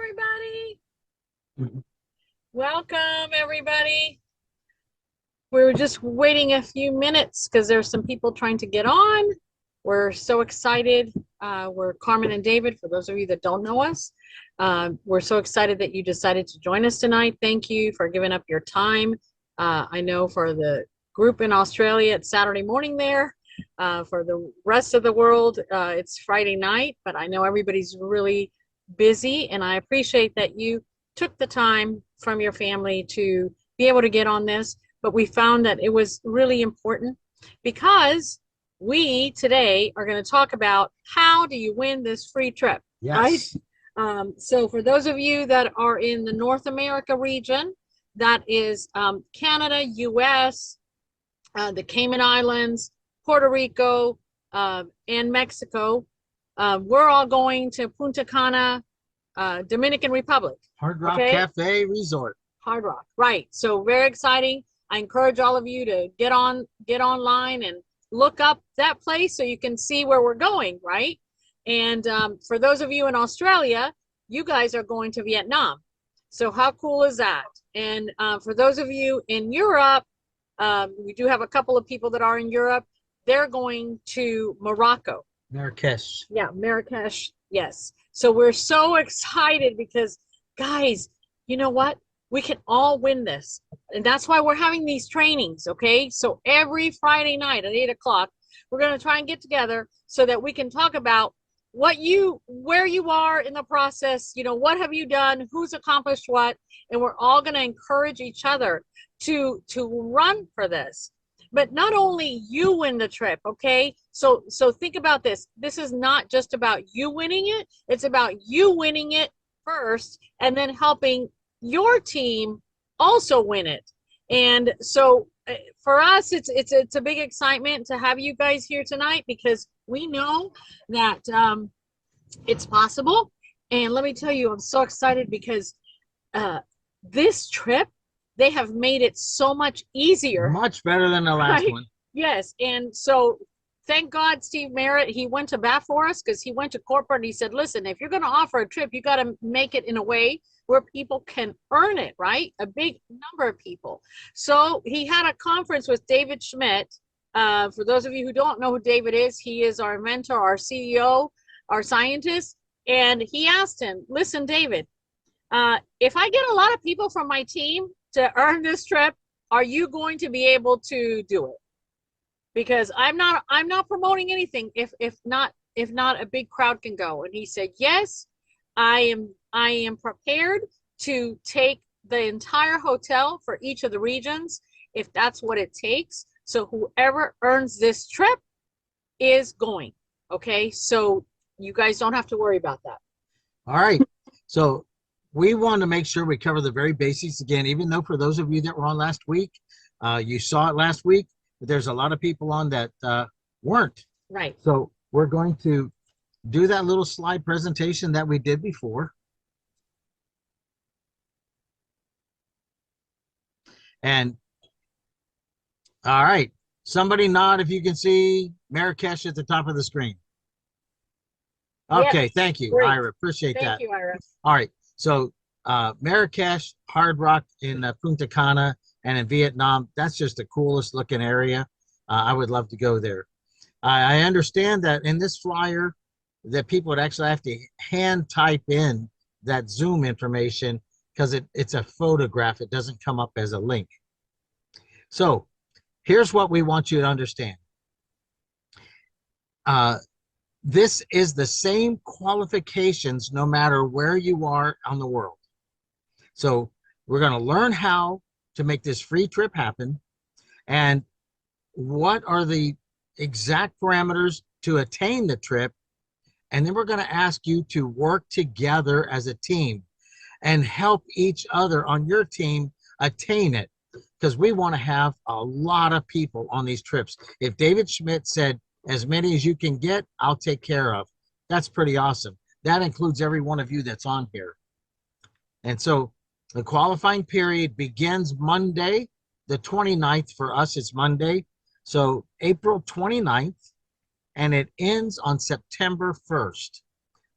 everybody. Mhm. Welcome, everybody. We were just waiting a few minutes because there's some people trying to get on. We're so excited. We're Carmen and David, for those of you that don't know us. We're so excited that you decided to join us tonight. Thank you for giving up your time. I know for the group in Australia, it's Saturday morning there. For the rest of the world, it's Friday night, but I know everybody's really busy, and I appreciate that you took the time from your family to be able to get on this. But we found that it was really important because we today are going to talk about how do you win this free trip, right? Yes. So for those of you that are in the North America region, that is Canada, US, the Cayman Islands, Puerto Rico, and Mexico. We're all going to Punta Cana, Dominican Republic. Hard Rock Okay, Cafe Resort. Hard Rock, right? So very exciting. I encourage all of you to get online and look up that place so you can see where we're going, right? And for those of you in Australia, you guys are going to Vietnam. So how cool is that? And for those of you in Europe, we do have a couple of people that are in Europe. They're going to Morocco. Marrakesh. Yeah, Marrakesh. Yes. So we're so excited because, guys, you know what? We can all win this. And that's why we're having these trainings. Okay. So every Friday night at 8 o'clock, we're going to try and get together so that we can talk about where you are in the process. What have you done? Who's accomplished what? And we're all going to encourage each other to run for this. But not only you win the trip, okay? So think about this. This is not just about you winning it. It's about you winning it first and then helping your team also win it. And so for us, it's a big excitement to have you guys here tonight because we know that it's possible. And let me tell you, I'm so excited because this trip, they have made it so much easier. Much better than the last Right? one. Yes. And so thank God Steve Merritt, he went to bat for us because he went to corporate and he said, listen, if you're going to offer a trip, you got to make it in a way where people can earn it, right? A big number of people. So he had a conference with David Schmidt. For those of you who don't know who David is, he is our mentor, our CEO, our scientist. And he asked him, listen, David, if I get a lot of people from my team to earn this trip, are you going to be able to do it? Because I'm not promoting anything if not a big crowd can go. And he said, yes, I am prepared to take the entire hotel for each of the regions if that's what it takes. So whoever earns this trip is going. Okay, so you guys don't have to worry about that. All right. So we want to make sure we cover the very basics again, even though for those of you that were on last week, you saw it last week, but there's a lot of people on that weren't. Right. So we're going to do that little slide presentation that we did before. And all right, somebody nod if you can see Marrakesh at the top of the screen. Okay, Yep. thank you, Great. Ira. Appreciate that. Thank you, Ira. All right, so Marrakesh, Hard Rock in Punta Cana, and in Vietnam, that's just the coolest looking area. I would love to go there. I understand that in this flyer that people would actually have to hand type in that Zoom information because it's a photograph. It doesn't come up as a link. So here's what we want you to understand. This is the same qualifications no matter where you are on the world. So we're going to learn how to make this free trip happen and what are the exact parameters to attain the trip. And then we're going to ask you to work together as a team and help each other on your team attain it because we want to have a lot of people on these trips. If David Schmidt said, as many as you can get, I'll take care of. That's pretty awesome. That includes every one of you that's on here. And so the qualifying period begins Monday, the 29th. For us, it's Monday. So April 29th, and it ends on September 1st.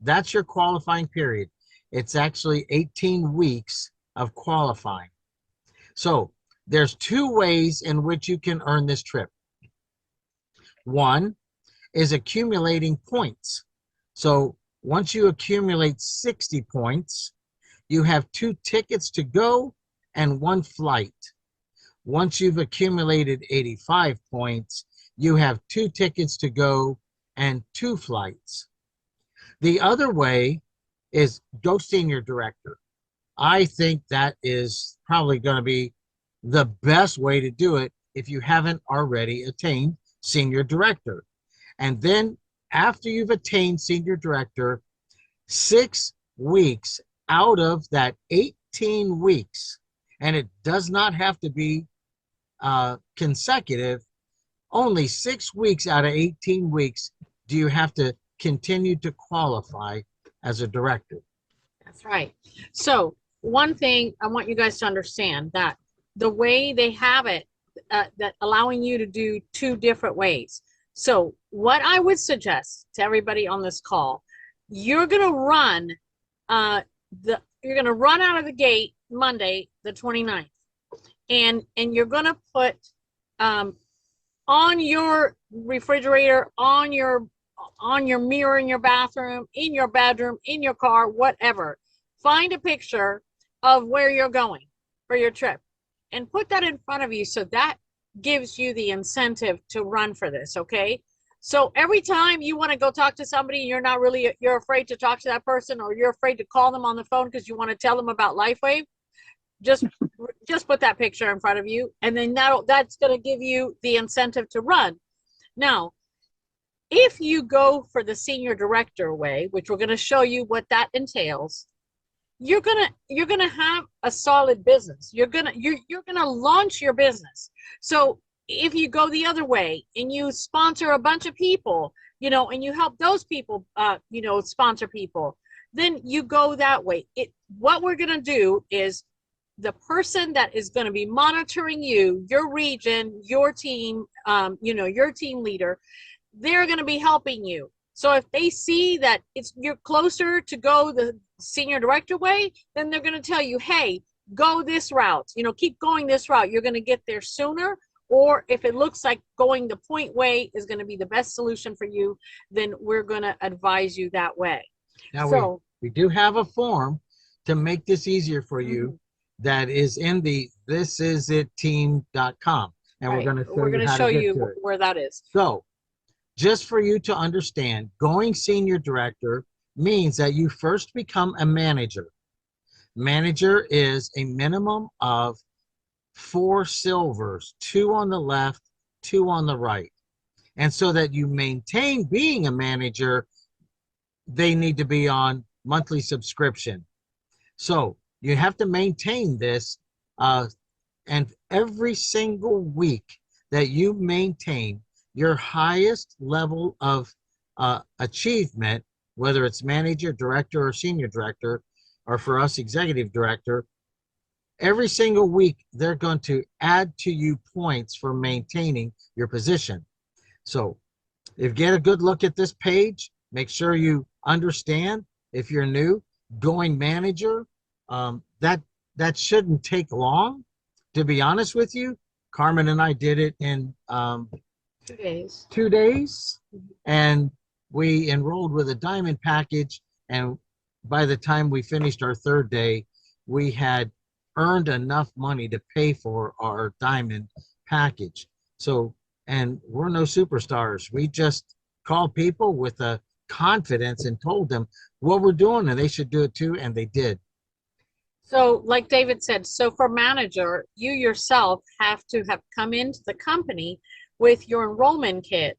That's your qualifying period. It's actually 18 weeks of qualifying. So there's two ways in which you can earn this trip. One is accumulating points. So once you accumulate 60 points, you have 2 tickets to go and 1 flight. Once you've accumulated 85 points, you have 2 tickets to go and 2 flights. The other way is go senior director. I think that is probably going to be the best way to do it if you haven't already attained senior director. And then after you've attained senior director, 6 weeks out of that 18 weeks, and it does not have to be consecutive, only 6 weeks out of 18 weeks do you have to continue to qualify as a director. That's right. So one thing I want you guys to understand, that the way they have it, that allowing you to do 2 different ways. So what I would suggest to everybody on this call, you're going to run out of the gate Monday, the 29th. And you're going to put on your refrigerator, on your mirror in your bathroom, in your bedroom, in your car, whatever. Find a picture of where you're going for your trip and put that in front of you, so that gives you the incentive to run for this, okay? So every time you want to go talk to somebody, you're afraid to talk to that person, or you're afraid to call them on the phone because you want to tell them about Lifewave, just put that picture in front of you, and then that's going to give you the incentive to run. Now, if you go for the senior director way, which we're going to show you what that entails, you're gonna have a solid business. You're gonna launch your business. So if you go the other way and you sponsor a bunch of people, and you help those people, sponsor people, then you go that way. What we're gonna do is, the person that is going to be monitoring you, your region, your team, your team leader, they're going to be helping you. So if they see that you're closer to go the senior director way, then they're going to tell you, hey, go this route, keep going this route. You're going to get there sooner. Or if it looks like going the point way is going to be the best solution for you, then we're going to advise you that way. Now, we do have a form to make this easier for you that is in the thisisitteam.com. And right. We're going to show you where that is. So just for you to understand, going senior director means that you first become a manager. Manager is a minimum of 4 silvers, 2 on the left, 2 on the right. And so that you maintain being a manager, they need to be on monthly subscription. So you have to maintain this, and every single week that you maintain your highest level of achievement, whether it's manager, director, or senior director, or for us, executive director, every single week they're going to add to you points for maintaining your position. So if you get a good look at this page, make sure you understand, if you're new, going manager, that shouldn't take long. To be honest with you, Carmen and I did it in 2 days. 2 days, and we enrolled with a diamond package, and by the time we finished our 3rd day, we had earned enough money to pay for our diamond package. So, and we're no superstars. We just called people with a confidence and told them what we're doing, and they should do it too, and they did. So like David said, so for manager, you yourself have to have come into the company with your enrollment kit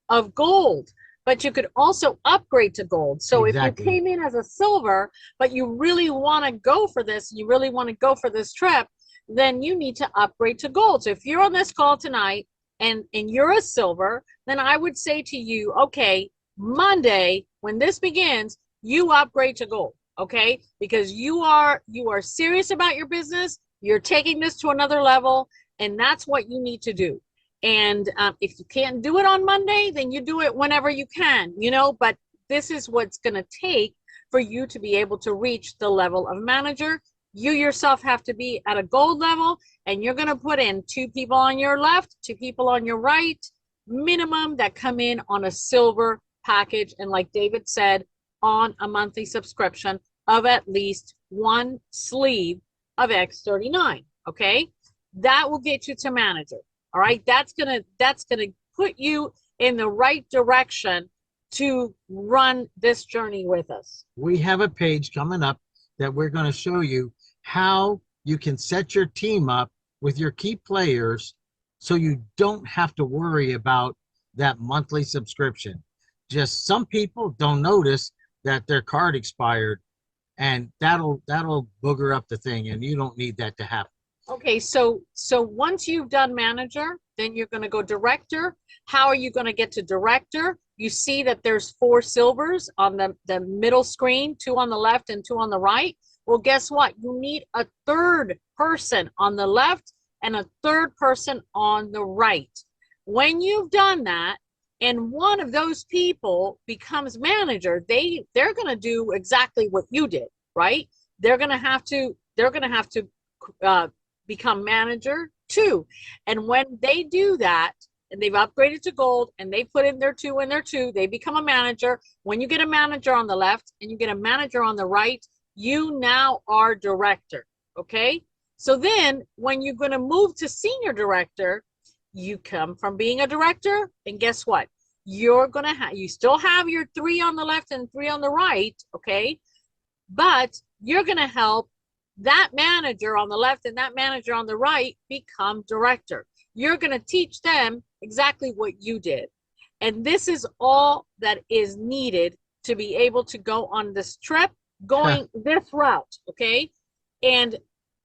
of gold, but you could also upgrade to gold. So Exactly. If you came in as a silver, but you really want to go for this, you really want to go for this trip, then you need to upgrade to gold. So if you're on this call tonight and you're a silver, then I would say to you, okay, Monday, when this begins, you upgrade to gold. Okay, because you are serious about your business, you're taking this to another level, and that's what you need to do. And if you can't do it on Monday, then you do it whenever you can, but this is what's going to take for you to be able to reach the level of manager. You yourself have to be at a gold level, and you're going to put in 2 people on your left, 2 people on your right, minimum, that come in on a silver package. And like David said, on a monthly subscription of at least 1 sleeve of X39. Okay. That will get you to manager. All right. That's going to put you in the right direction to run this journey with us. We have a page coming up that we're going to show you how you can set your team up with your key players so you don't have to worry about that monthly subscription. Just some people don't notice that their card expired, and that'll booger up the thing, and you don't need that to happen. Okay, so once you've done manager, then you're going to go director. How are you going to get to director? You see that there's 4 silvers on the middle screen, 2 on the left and 2 on the right. Well, guess what? You need a 3rd person on the left and a 3rd person on the right. When you've done that, and one of those people becomes manager, they're going to do exactly what you did, right? They're going to have to become manager too. And when they do that, and they've upgraded to gold, and they put in their 2 and their 2, they become a manager. When you get a manager on the left and you get a manager on the right, you now are director. Okay. So then when you're going to move to senior director, you come from being a director, and guess what? You're going to have, you still have your 3 on the left and 3 on the right. Okay. But you're going to help that manager on the left and that manager on the right become director. You're going to teach them exactly what you did. And this is all that is needed to be able to go on this trip, going this route. Okay. And of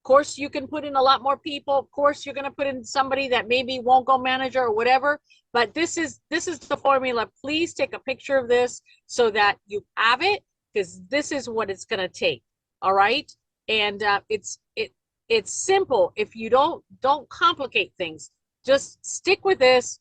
course, you can put in a lot more people. Of course, you're going to put in somebody that maybe won't go manager or whatever. But this is the formula. Please take a picture of this so that you have it, because this is what it's going to take. All right. And it's simple. If you don't complicate things, just stick with this,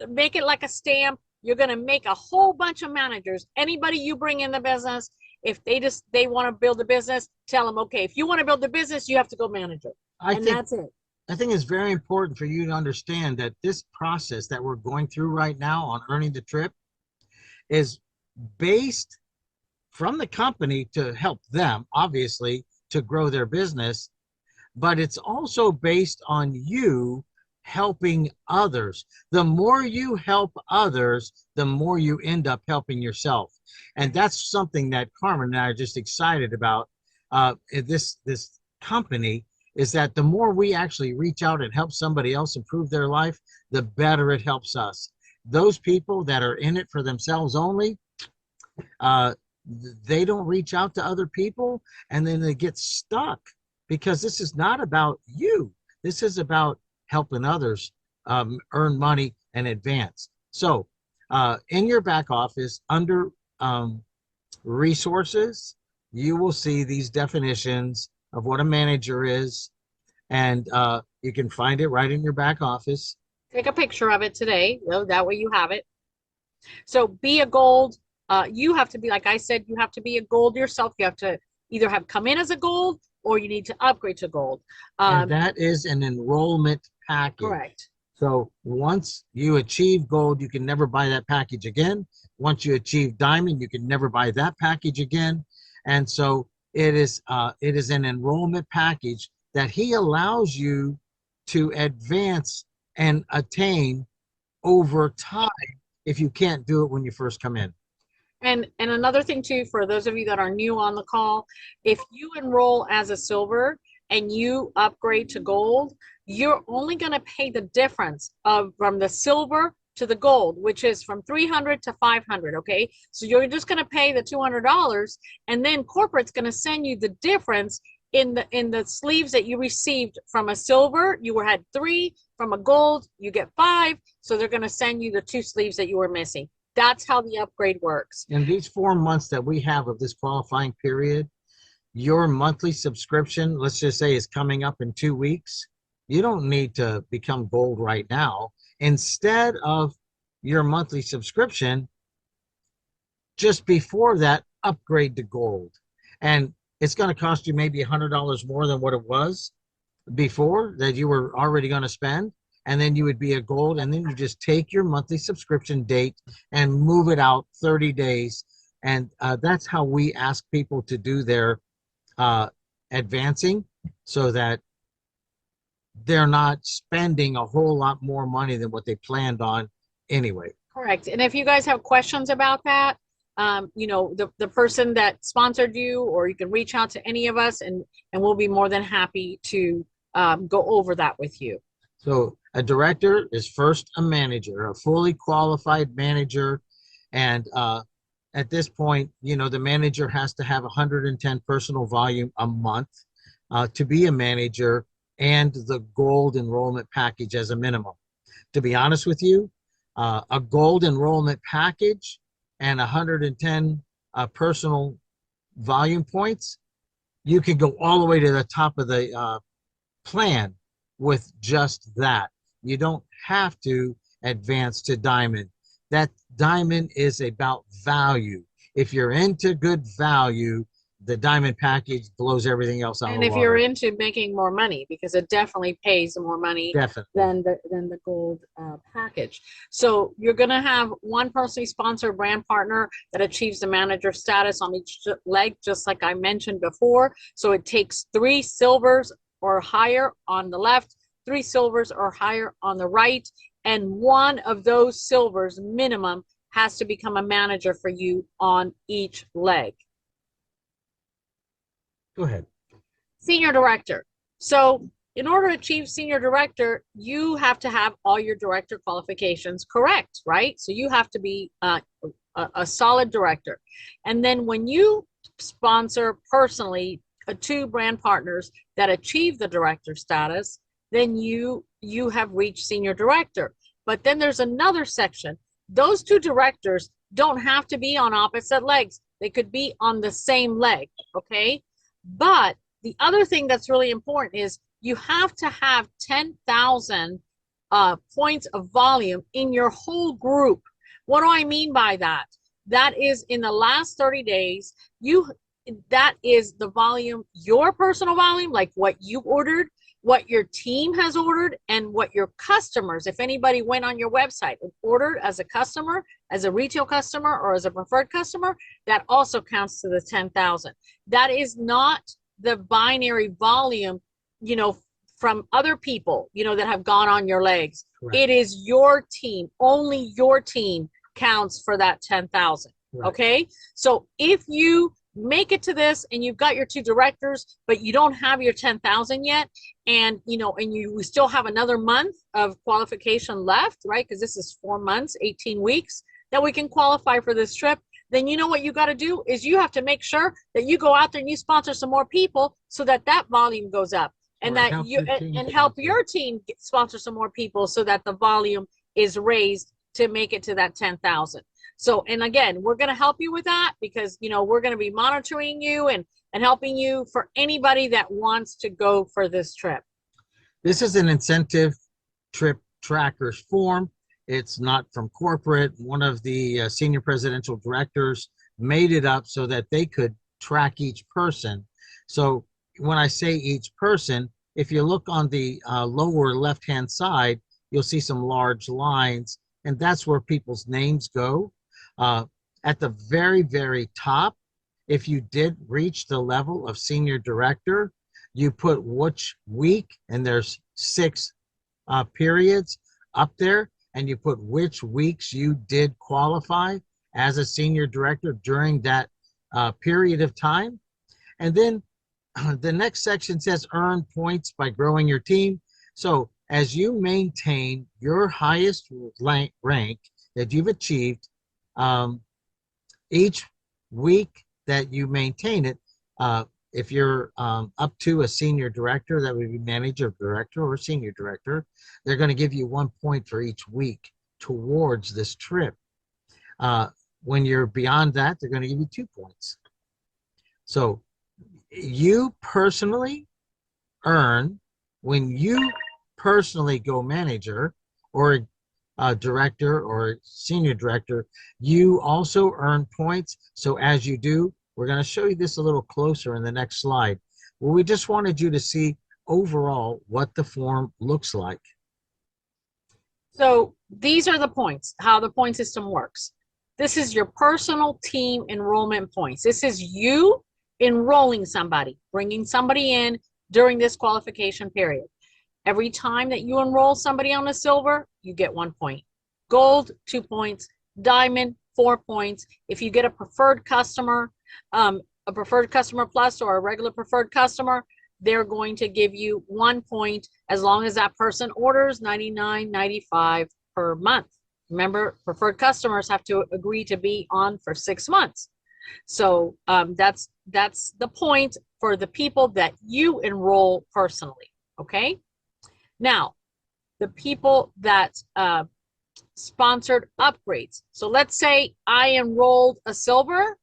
make it like a stamp. You're going to make a whole bunch of managers. Anybody you bring in the business, if they want to build a business, tell them, okay, if you want to build a business, you have to go manager. That's it. I think it's very important for you to understand that this process that we're going through right now on earning the trip is based from the company to help them, obviously, to grow their business, but it's also based on you helping others. The more you help others, the more you end up helping yourself. And that's something that Carmen and I are just excited about. This company is that the more we actually reach out and help somebody else improve their life, the better it helps us. Those people that are in it for themselves only, they don't reach out to other people, and then they get stuck, because this is not about you. This is about helping others earn money and advance. So in your back office, under resources, you will see these definitions of what a manager is, and you can find it right in your back office. Take a picture of it today. That way you have it. So be a gold. You have to be, like I said, you have to be a gold yourself. You have to either have come in as a gold, or you need to upgrade to gold. And that is an enrollment package. Correct. So once you achieve gold, you can never buy that package again. Once you achieve diamond, you can never buy that package again. And so it is an enrollment package that he allows you to advance and attain over time if you can't do it when you first come in. And another thing too, for those of you that are new on the call, if you enroll as a silver and you upgrade to gold, you're only going to pay the difference from the silver to the gold, which is from 300 to 500. Okay. So you're just going to pay the $200, and then corporate's going to send you the difference in the sleeves that you received from a silver. You had 3. From a gold, you get 5. So they're going to send you the 2 sleeves that you were missing. That's how the upgrade works. In these 4 months that we have of this qualifying period, your monthly subscription, let's just say, is coming up in 2 weeks. You don't need to become gold right now. Instead of your monthly subscription, just before that, upgrade to gold. And it's going to cost you maybe $100 more than what it was before that you were already going to spend. And then you would be a gold. And then you just take your monthly subscription date and move it out 30 days. And that's how we ask people to do their advancing, so that they're not spending a whole lot more money than what they planned on anyway. Correct. And if you guys have questions about that, you know, the person that sponsored you, or you can reach out to any of us, and we'll be more than happy to go over that with you. So a director is first a manager, a fully qualified manager. And at this point, you know, the manager has to have 110 personal volume a month to be a manager, and the gold enrollment package as a minimum. To be honest with you, a gold enrollment package and 110 personal volume points, you can go all the way to the top of the plan with just that. You don't have to advance to diamond. That diamond is about value. If you're into good value, the diamond package blows everything else out of the water. And if you're into making more money, because it definitely pays more money than the gold package. So you're going to have one personally sponsored brand partner that achieves the manager status on each leg, just like I mentioned before. So it takes 3 silvers or higher on the left, 3 silvers or higher on the right, and one of those silvers minimum has to become a manager for you on each leg. Go ahead. Senior director. So in order to achieve senior director, you have to have all your director qualifications correct, right? So you have to be a solid director. And then when you sponsor personally 2 brand partners that achieve the director status, then you have reached senior director. But then there's another section. Those 2 directors don't have to be on opposite legs. They could be on the same leg, okay? But the other thing that's really important is you have to have 10,000 points of volume in your whole group. What do I mean by that? That is in the last 30 days, that is the volume, your personal volume, like what you ordered, what your team has ordered, and what your customers, if anybody went on your website and ordered as a customer, as a retail customer, or as a preferred customer, that also counts to the 10,000. That is not the binary volume, you know, from other people, you know, that have gone on your legs. Right. It is your team. Only your team counts for that 10,000. Right. Okay. So if you make it to this and you've got your 2 directors, but you don't have your 10,000 yet, and you know, and we still have another month of qualification left, right? Because this is 4 months, 18 weeks that we can qualify for this trip. Then you know what you got to do is you have to make sure that you go out there and you sponsor some more people, so that that volume goes up, and that you and help your team sponsor some more people, so that the volume is raised to make it to that 10,000. So, and again, we're going to help you with that, because, you know, we're going to be monitoring you and helping you for anybody that wants to go for this trip. This is an incentive trip trackers form. It's not from corporate. One of the senior presidential directors made it up so that they could track each person. So when I say each person, if you look on the lower left-hand side, you'll see some large lines, and that's where people's names go. At the very, very top, if you did reach the level of senior director, you put which week, and there's 6 periods up there, and you put which weeks you did qualify as a senior director during that period of time. And then the next section says earn points by growing your team. So as you maintain your highest rank that you've achieved, each week that you maintain it, if you're up to a senior director, that would be manager, director, or senior director, they're going to give you 1 point for each week towards this trip. When you're beyond that, they're going to give you 2 points. So you personally earn when you personally go manager, or director or senior director, you also earn points. So as you do, we're going to show you this a little closer in the next slide. Well, we just wanted you to see overall what the form looks like. So these are the points, how the point system works. This is your personal team enrollment points. This is you enrolling somebody, bringing somebody in during this qualification period. Every time that you enroll somebody on a silver, you get 1 point. Gold, 2 points. Diamond, 4 points. If you get a preferred customer plus or a regular preferred customer, they're going to give you 1 point as long as that person orders $99.95 per month. Remember, preferred customers have to agree to be on for 6 months. So that's the point for the people that you enroll personally, okay? Now, the people that sponsored upgrades. So let's say I enrolled a silver.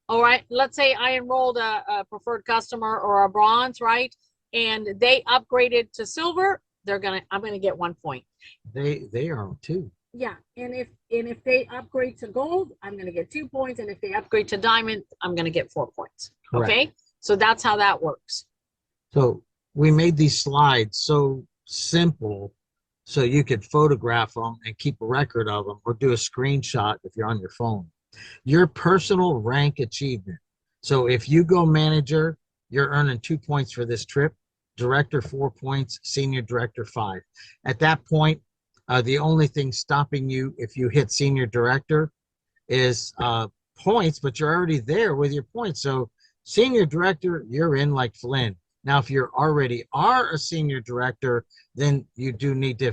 All right, let's say I enrolled a preferred customer or a bronze, right? And they upgraded to silver, I'm gonna get 1 point. They are too. Yeah, and if they upgrade to gold, I'm gonna get 2 points, and if they upgrade to diamond, I'm gonna get 4 points. Correct. Okay, so that's how that works. So we made these slides so simple so you could photograph them and keep a record of them or do a screenshot if you're on your phone. Your personal rank achievement. So if you go manager, you're earning 2 points for this trip, director 4 points, senior director 5. At that point, the only thing stopping you if you hit senior director is points, but you're already there with your points. So senior director, you're in like Flynn. Now, if you already are a senior director, then you do need to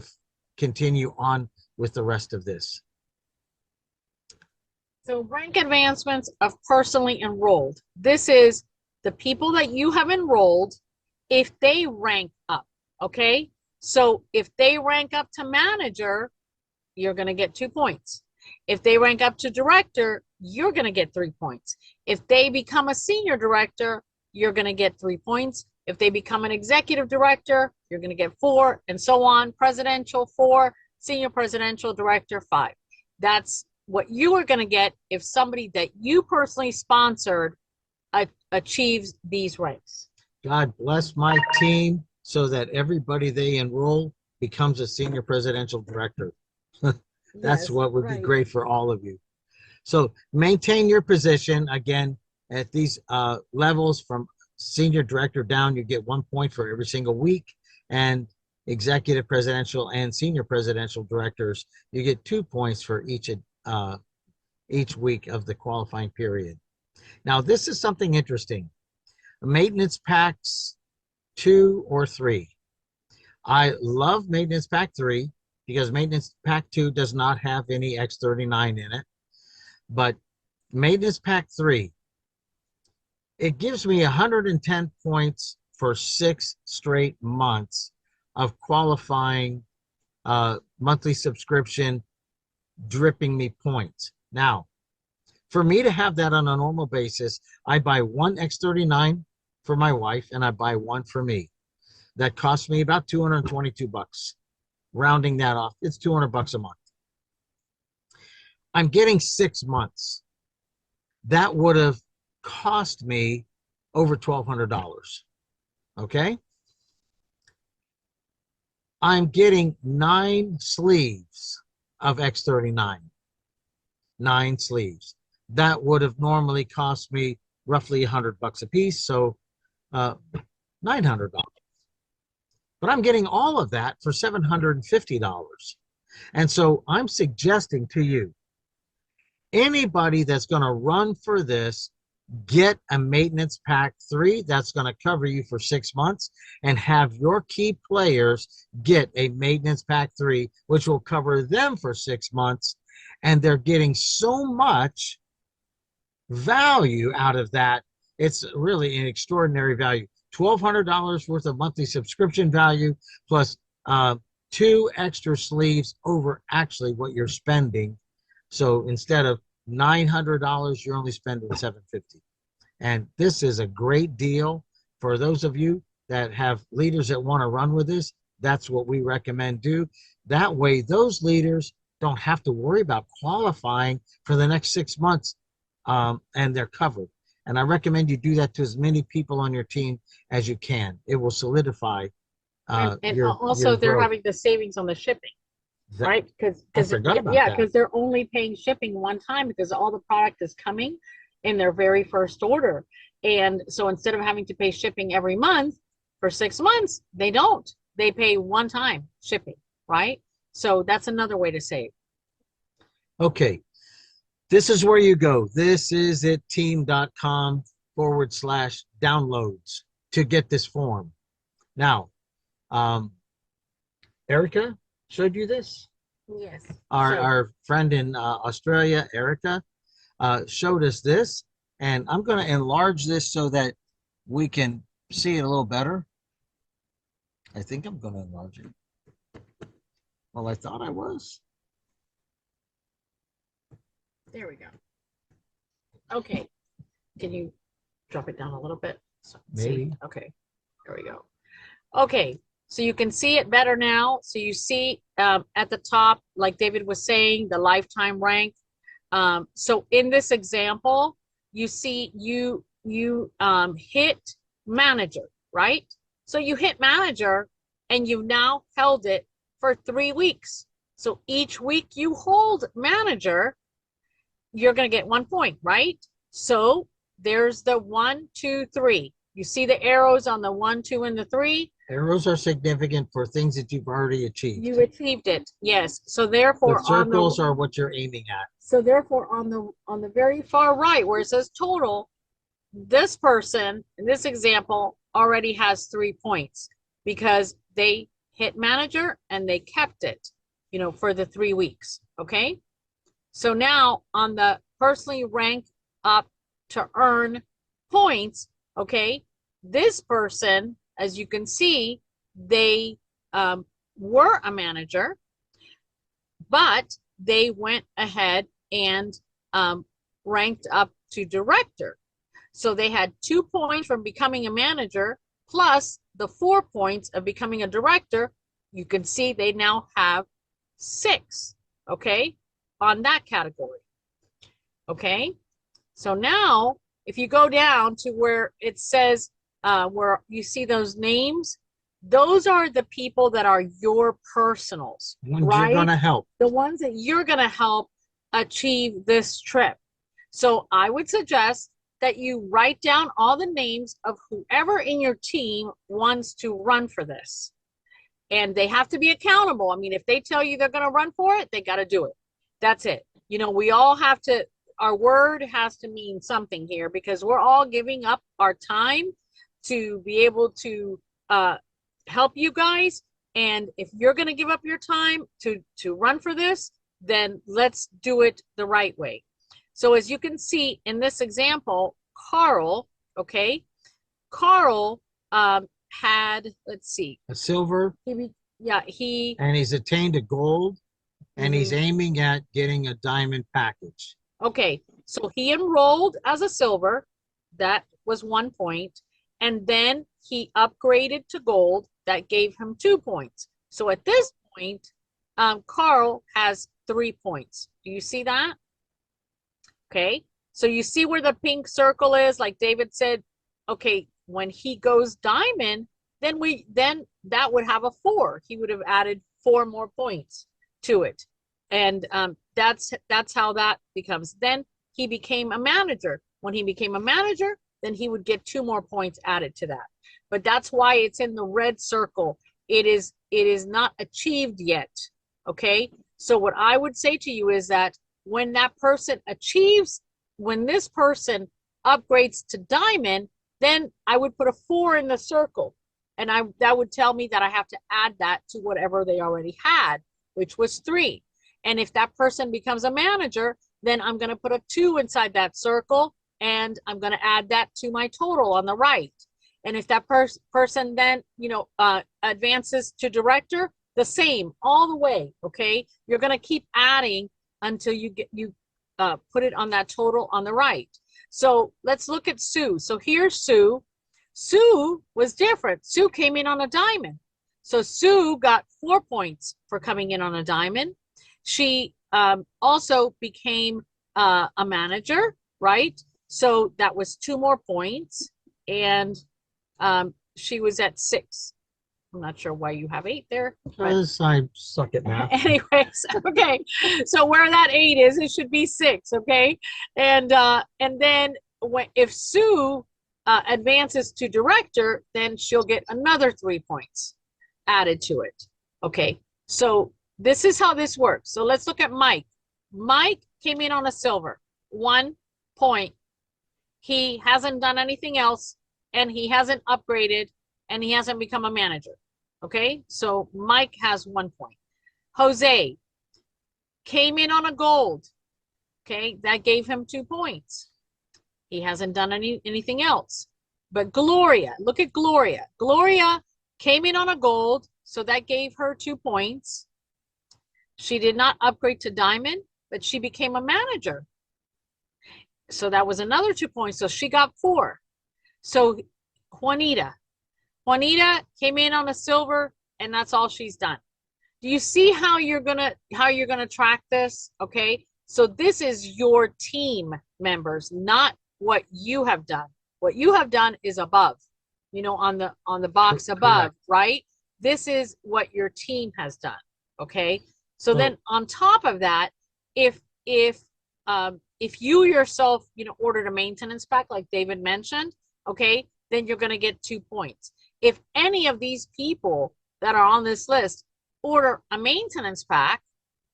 continue on with the rest of this. So rank advancements of personally enrolled. This is the people that you have enrolled if they rank up, okay? So if they rank up to manager, you're going to get 2 points. If they rank up to director, you're going to get 3 points. If they become a senior director, you're going to get 3 points. If they become an executive director, you're going to get 4, and so on. Presidential, 4. Senior presidential director, 5. That's what you are going to get if somebody that you personally sponsored achieves these ranks. God bless my team so that everybody they enroll becomes a senior presidential director. That's yes, what would be great for all of you. So maintain your position. Again, at these levels from senior director down, you get 1 point for every single week. And executive presidential and senior presidential directors, you get 2 points for each week of the qualifying period. Now, this is something interesting. Maintenance packs 2 or 3. I love maintenance pack 3 because maintenance pack 2 does not have any X39 in it. But maintenance pack 3, it gives me 110 points for 6 straight months of qualifying monthly subscription, dripping me points. Now, for me to have that on a normal basis, I buy 1 X39 for my wife and I buy 1 for me. That costs me about 222 bucks. Rounding that off, it's 200 bucks a month. I'm getting 6 months. That would have cost me over $1,200. Okay? I'm getting 9 sleeves of X39. 9 sleeves. That would have normally cost me roughly 100 bucks a piece, so $900. But I'm getting all of that for $750. And so I'm suggesting to you, anybody that's going to run for this, get a maintenance pack 3 that's going to cover you for 6 months, and have your key players get a maintenance pack 3 which will cover them for 6 months. And they're getting so much value out of that. It's really an extraordinary value. $1,200 worth of monthly subscription value plus 2 extra sleeves over actually what you're spending. So instead of $900, you're only spending $750. And this is a great deal for those of you that have leaders that want to run with this. That's what we recommend do. That way, those leaders don't have to worry about qualifying for the next 6 months, and they're covered. And I recommend you do that to as many people on your team as you can. It will solidify and your also they're growth. having the savings on the shipping, That, right? I Because forgot about yeah, that. because they're only paying shipping one time because all the product is coming in their very first order. And so instead of having to pay shipping every month for 6 months, they don't. They pay one time shipping, right? So that's another way to save. Okay, this is where you go. This is it team.com/downloads to get this form. Now, Erica showed you this. Yes. Our friend in Australia, Erica, showed us this, and I'm going to enlarge this so that we can see it a little better. I think I'm going to enlarge it. Well, I thought I was. There we go. Okay. Can you drop it down a little bit? So, Maybe. see? Okay. There we go. Okay. So you can see it better now. So you see at the top, like David was saying, the lifetime rank. So in this example, you see you hit manager, right? So you hit manager and you now held it for 3 weeks. So each week you hold manager, you're going to get 1 point, right? So there's the 1, 2, 3. You see the arrows on the 1, 2, and the 3. Arrows are significant for things that you've already achieved. You achieved it, yes. So therefore, the circles are what you're aiming at. So therefore, on the very far right, where it says total, this person in this example already has 3 points because they hit manager and they kept it, you know, for the 3 weeks. Okay. So now on the personally rank up to earn points, okay, this person, as you can see, they were a manager, but they went ahead and ranked up to director. So they had 2 points from becoming a manager plus the 4 points of becoming a director. You can see they now have 6, okay, on that category. Okay, so now if you go down to where it says, where you see those names, those are the people that are your personals, Ones right? you're going to help. The ones that you're going to help achieve this trip. So I would suggest that you write down all the names of whoever in your team wants to run for this. And they have to be accountable. I mean, if they tell you they're going to run for it, they got to do it. That's it. You know, we all have to, our word has to mean something here because we're all giving up our time to be able to help you guys. And if you're going to give up your time to run for this, then let's do it the right way. So as you can see in this example, Carl, okay, Carl had, let's see, a silver. and he's attained a gold, and he's aiming at getting a diamond package. Okay, so he enrolled as a silver. That was 1 point. And then he upgraded to gold. That gave him 2 points. So at this point, Carl has 3 points. Do you see that? Okay, so you see where the pink circle is, like David said, okay, when he goes diamond, then that would have a 4. He would have added 4 more points to it. And that's how that becomes. Then he became a manager. When he became a manager, then he would get 2 more points added to that. But that's why it's in the red circle. It is not achieved yet. Okay, so what I would say to you is that when that person achieves, when this person upgrades to diamond, then I would put a 4 in the circle. And that would tell me that I have to add that to whatever they already had, which was 3. And if that person becomes a manager, then I'm going to put a 2 inside that circle, and I'm going to add that to my total on the right. And if that person then, you know, advances to director, the same all the way. Okay, you're going to keep adding until you put it on that total on the right. So let's look at Sue. So here's Sue. Sue was different. Sue came in on a diamond. So Sue got 4 points for coming in on a diamond. She also became a manager, right? So that was 2 more points, and she was at 6. I'm not sure why you have 8 there. Because I suck at math. Anyways, okay. So where that 8 is, it should be 6, okay? And then if Sue advances to director, then she'll get another 3 points added to it. Okay. So this is how this works. So let's look at Mike. Mike came in on a silver, 1 point. He hasn't done anything else, and he hasn't upgraded, and he hasn't become a manager. Okay, so Mike has 1 point. Jose came in on a gold. Okay, that gave him 2 points. He hasn't done anything else. But Gloria, look at Gloria. Gloria came in on a gold, so that gave her 2 points. She did not upgrade to diamond, but she became a manager. So that was another 2 points. So she got 4. So Juanita came in on a silver, and that's all she's done. Do you see how you're gonna track this? Okay, so this is your team members, not what you have done. What you have done is above, on the box above, correct, right? This is what your team has done. Okay, so then on top of that, if you yourself ordered a maintenance pack like David mentioned, okay, then you're going to get 2 points. If any of these people that are on this list order a maintenance pack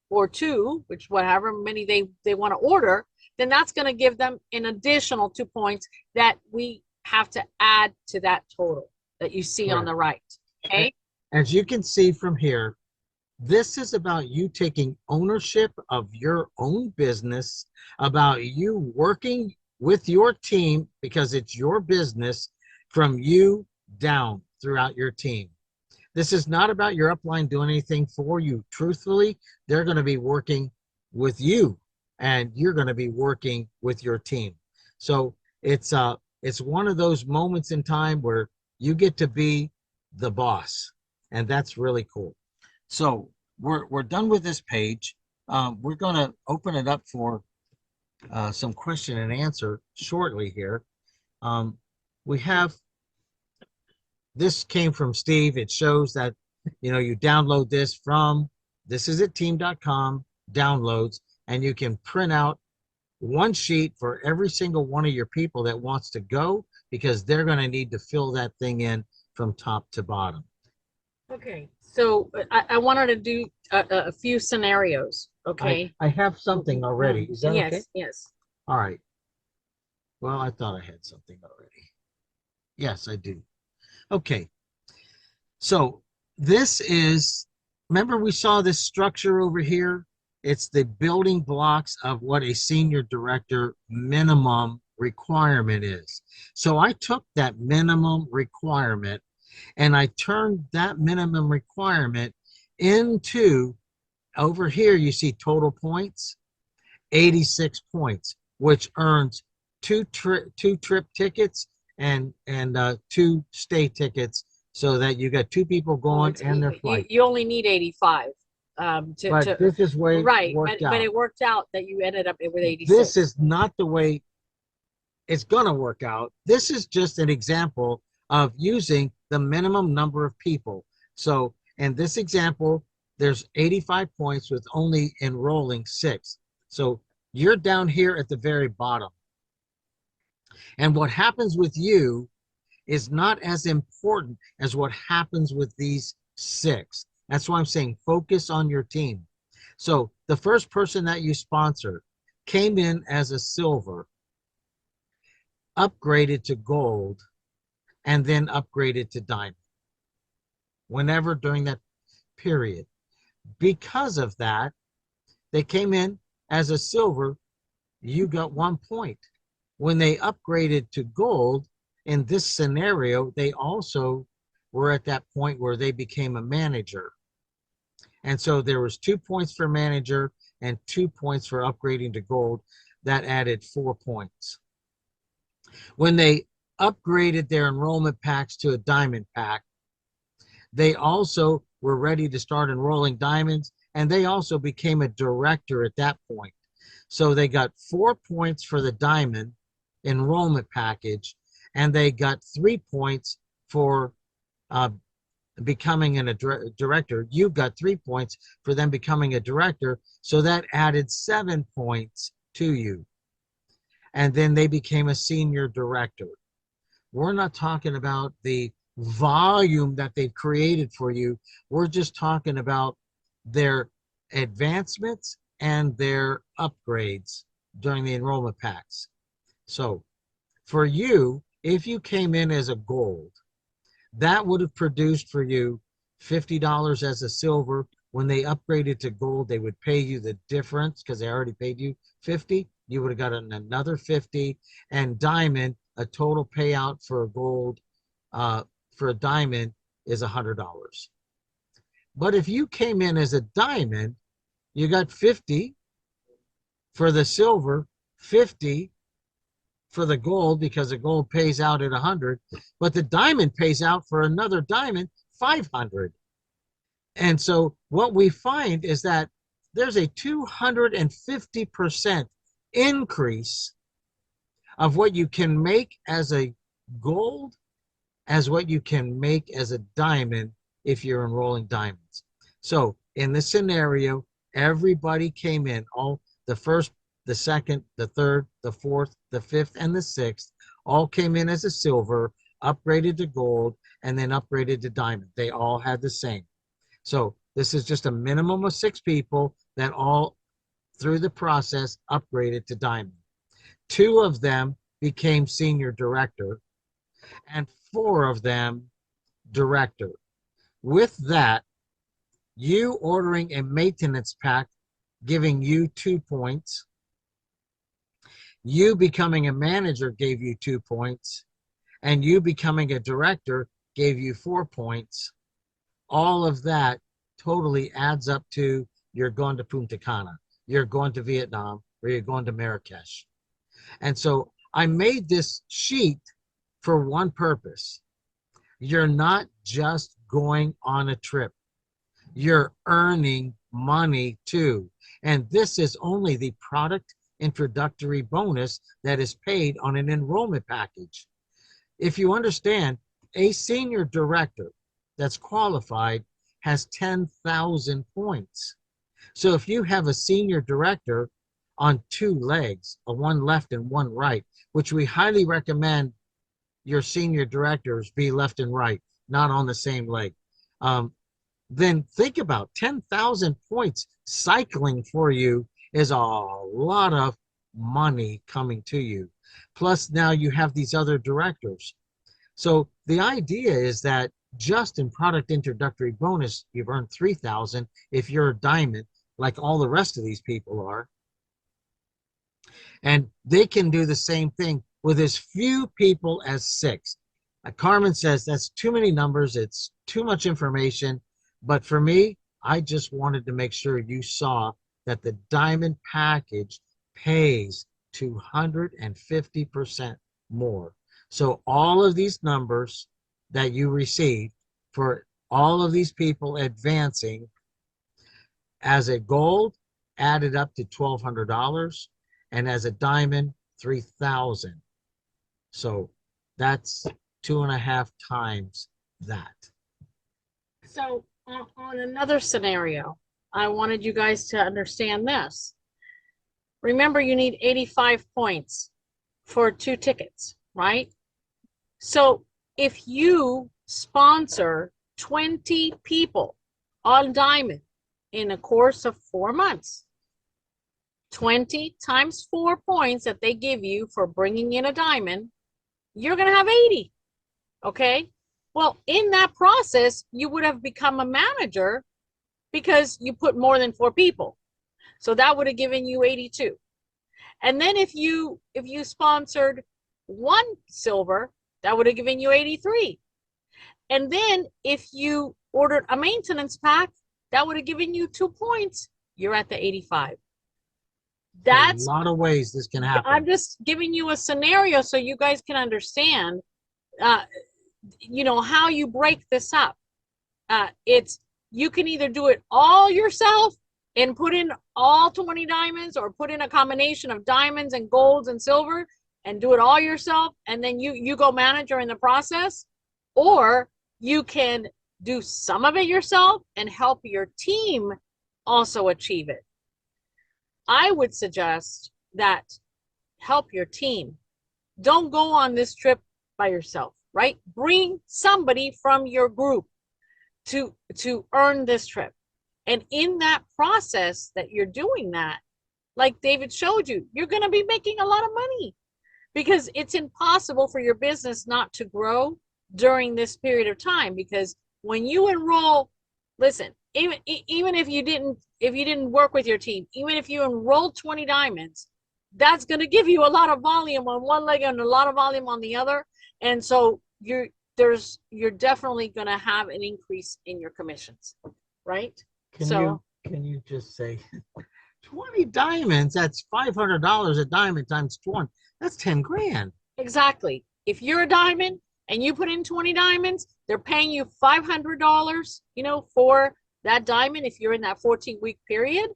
or 2, which whatever many they want to order, then that's going to give them an additional 2 points that we have to add to that total that you see on the right. Okay. As you can see from here, this is about you taking ownership of your own business, about you working with your team because it's your business from you down throughout your team. This is not about your upline doing anything for you. Truthfully, they're going to be working with you, and you're going to be working with your team. So it's one of those moments in time where you get to be the boss, and that's really cool. So we're done with this page. We're going to open it up for some question and answer shortly here. We have, this came from Steve. It shows that, you download this from, this is at team.com, downloads, and you can print out one sheet for every single one of your people that wants to go, because they're going to need to fill that thing in from top to bottom. Okay, so I wanted to do a few scenarios. Okay, I have something already. Is that okay? Yes. All right. Well, I thought I had something already. Yes, I do. Okay. So this is, remember we saw this structure over here? It's the building blocks of what a senior director minimum requirement is. So I took that minimum requirement and I turned that minimum requirement into, over here you see total points, 86 points, which earns two trip tickets and 2 stay tickets, so that you got 2 people going and their flight. You only need 85. This is way right, but it worked out that you ended up with 86. This is not the way it's gonna work out. This is just an example of using the minimum number of people. So in this example, there's 85 points with only enrolling 6. So you're down here at the very bottom. And what happens with you is not as important as what happens with these 6. That's why I'm saying focus on your team. So the first person that you sponsor came in as a silver, upgraded to gold, and then upgraded to diamond whenever during that period. Because of that, they came in as a silver, you got 1 point. When they upgraded to gold, in this scenario, they also were at that point where they became a manager. And so there was 2 points for manager and 2 points for upgrading to gold. That added 4 points. When they upgraded their enrollment packs to a diamond pack, they also were ready to start enrolling diamonds, and they also became a director at that point. So they got 4 points for the diamond enrollment package, and they got 3 points for uh, becoming a director. You got 3 points for them becoming a director. So that added 7 points to you. And then they became a senior director. We're not talking about the volume that they've created for you. We're just talking about their advancements and their upgrades during the enrollment packs. So for you, if you came in as a gold, that would have produced for you $50 as a silver. When they upgraded to gold, they would pay you the difference because they already paid you 50. You would have gotten another 50. And diamond, a total payout for a gold, for a diamond is $100. But if you came in as a diamond, you got 50 for the silver, 50 for the gold, because the gold pays out at 100, but the diamond pays out for another diamond 500. And so what we find is that there's a 250% increase of what you can make as a gold as what you can make as a diamond if you're enrolling diamonds. So in this scenario, everybody came in, all the first, the second, the third, the fourth, the fifth, and the sixth all came in as a silver, upgraded to gold, and then upgraded to diamond. They all had the same. So this is just a minimum of 6 people that all through the process upgraded to diamond. 2 of them became senior director and 4 of them director. With that, you ordering a maintenance pack giving you 2 points, you becoming a manager gave you 2 points, and you becoming a director gave you 4 points. All of that totally adds up to you're going to Punta Cana, you're going to Vietnam, or you're going to Marrakesh. And so I made this sheet for one purpose. You're not just going on a trip. You're earning money too. And this is only the product introductory bonus that is paid on an enrollment package. If you understand, a senior director that's qualified has 10,000 points. So if you have a senior director on 2 legs, a one left and one right, which we highly recommend your senior directors be left and right, not on the same leg. Then think about 10,000 points cycling for you is a lot of money coming to you. Plus now you have these other directors. So the idea is that just in product introductory bonus, you've earned 3,000 if you're a diamond, like all the rest of these people are. And they can do the same thing with as few people as 6. Carmen says that's too many numbers. It's too much information. But for me, I just wanted to make sure you saw that the diamond package pays 250% more. So all of these numbers that you receive for all of these people advancing as a gold added up to $1,200, and as a diamond, 3,000. So that's 2.5 times that. So on another scenario, I wanted you guys to understand this. Remember, you need 85 points for 2 tickets, right? So if you sponsor 20 people on diamond in a course of 4 months, 20 times 4 points that they give you for bringing in a diamond, you're going to have 80. Okay. Well, in that process, you would have become a manager because you put more than 4 people. So that would have given you 82. And then if you sponsored 1 silver, that would have given you 83. And then if you ordered a maintenance pack, that would have given you 2 points. You're at the 85. That's a lot of ways this can happen. I'm just giving you a scenario so you guys can understand, you know, how you break this up. It's you can either do it all yourself and put in all 20 diamonds, or put in a combination of diamonds and golds and silver and do it all yourself, and then you go manager in the process. Or you can do some of it yourself and help your team also achieve it. I would suggest that help your team. Don't go on this trip by yourself, right? Bring somebody from your group to earn this trip. And in that process that you're doing that, like David showed you, you're going to be making a lot of money, because it's impossible for your business not to grow during this period of time. Because when you enroll, listen, even if you didn't work with your team, even if you enrolled 20 diamonds, that's going to give you a lot of volume on one leg and a lot of volume on the other. And so you're definitely going to have an increase in your commissions, right? Can you just say 20 diamonds? That's $500 a diamond times 20. That's 10 grand. Exactly. If you're a diamond and you put in 20 diamonds, they're paying you $500, for that diamond. If you're in that 14-week period,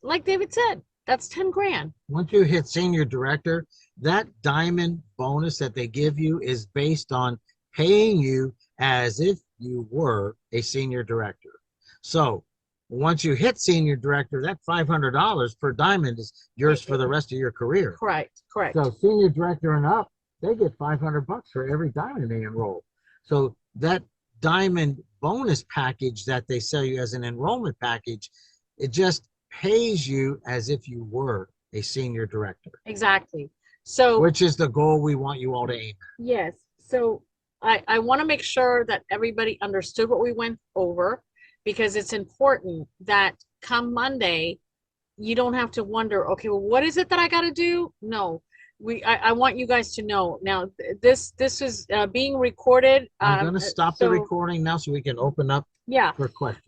like David said, that's 10 grand. Once you hit senior director, that diamond bonus that they give you is based on paying you as if you were a senior director. So once you hit senior director, that $500 per diamond is yours for the rest of your career. Correct. So senior director and up, they get $500 for every diamond they enroll. So that diamond bonus package that they sell you as an enrollment package, it just pays you as if you were a senior director. Exactly. So, which is the goal we want you all to aim at. Yes. So I want to make sure that everybody understood what we went over, because it's important that come Monday, you don't have to wonder, okay, well, what is it that I got to do? No, I want you guys to know. Now, this is being recorded. I'm going to stop the recording now so we can open up for questions.